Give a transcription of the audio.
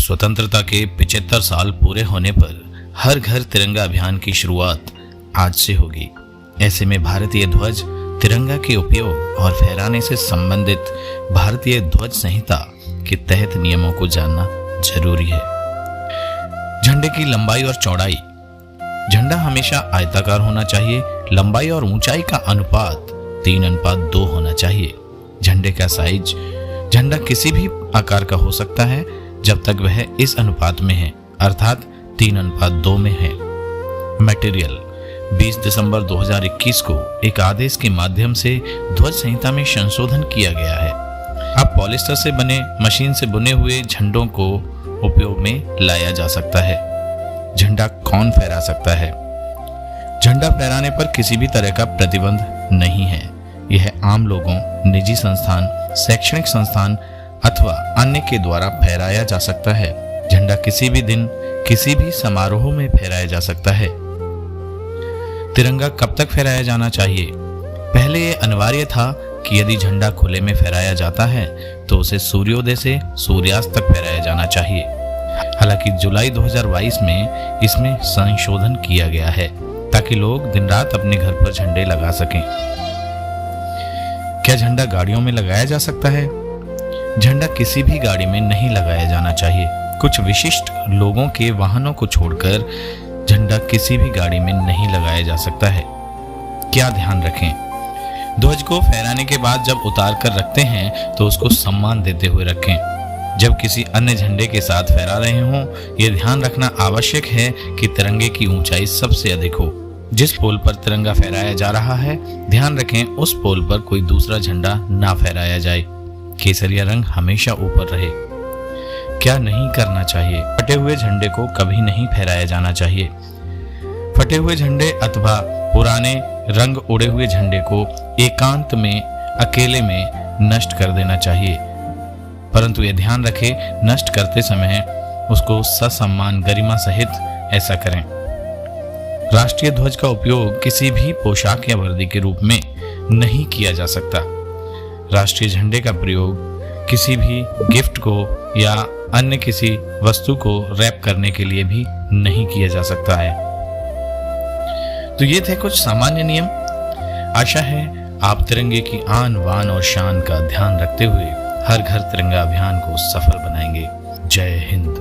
स्वतंत्रता के 75 साल पूरे होने पर हर घर तिरंगा अभियान की शुरुआत आज से होगी। ऐसे में भारतीय ध्वज तिरंगा के उपयोग और फहराने से संबंधित भारतीय ध्वज संहिता के तहत नियमों को जानना जरूरी है। झंडे की लंबाई और चौड़ाई। झंडा हमेशा आयताकार होना चाहिए। लंबाई और ऊंचाई का अनुपात 3:2 होना चाहिए। झंडे का साइज। झंडा किसी भी आकार का हो सकता है जब तक वह इस अनुपात में है, अर्थात 3:2 में है। मटेरियल। 20 दिसंबर 2021 को एक आदेश के माध्यम से ध्वज संहिता में संशोधन किया गया है। अब पॉलिस्टर से बने, मशीन से बुने हुए झंडों को उपयोग में लाया जा सकता है। झंडा कौन फहरा सकता है? झंडा फहराने पर किसी भी तरह का प्रतिबंध नहीं है। यह आम लोगों, निजी संस्थान, शैक्षणिक संस्थान अथवा अन्य के द्वारा फहराया जा सकता है। झंडा किसी भी दिन, किसी भी समारोह में फहराया जा सकता है। तिरंगा कब तक फहराया जाना चाहिए? पहले यह अनिवार्य था कि यदि झंडा खुले में फहराया जाता है तो उसे सूर्योदय से सूर्यास्त तक फहराया जाना चाहिए। हालांकि जुलाई 2022 में इसमें संशोधन किया गया है ताकि लोग दिन रात अपने घर पर झंडे लगा सकें। क्या झंडा गाड़ियों में लगाया जा सकता है? झंडा किसी भी गाड़ी में नहीं लगाया जाना चाहिए। कुछ विशिष्ट लोगों के वाहनों को छोड़कर झंडा किसी भी गाड़ी में नहीं लगाया जा सकता है। क्या ध्यान रखें? ध्वज को फहराने के बाद जब उतार कर रखते हैं तो उसको सम्मान देते हुए रखें। जब किसी अन्य झंडे के साथ फहरा रहे हों, यह ध्यान रखना आवश्यक है कि तिरंगे की ऊंचाई सबसे अधिक हो। जिस पोल पर तिरंगा फहराया जा रहा है, ध्यान रखें उस पोल पर कोई दूसरा झंडा ना फहराया जाए। केसरिया रंग हमेशा ऊपर रहे। क्या नहीं करना चाहिए? फटे हुए झंडे को कभी नहीं फहराया जाना चाहिए। फटे हुए झंडे अथवा पुराने रंग उड़े हुए झंडे को एकांत में, अकेले में नष्ट कर देना चाहिए। परंतु यह ध्यान रखें, नष्ट करते समय उसको ससम्मान, गरिमा सहित ऐसा करें। राष्ट्रीय ध्वज का उपयोग किसी भी पोशाक या वर्दी के रूप में नहीं किया जा सकता। राष्ट्रीय झंडे का प्रयोग किसी भी गिफ्ट को या अन्य किसी वस्तु को रैप करने के लिए भी नहीं किया जा सकता है। तो ये थे कुछ सामान्य नियम। आशा है आप तिरंगे की आन, बान और शान का ध्यान रखते हुए हर घर तिरंगा अभियान को सफल बनाएंगे। जय हिंद।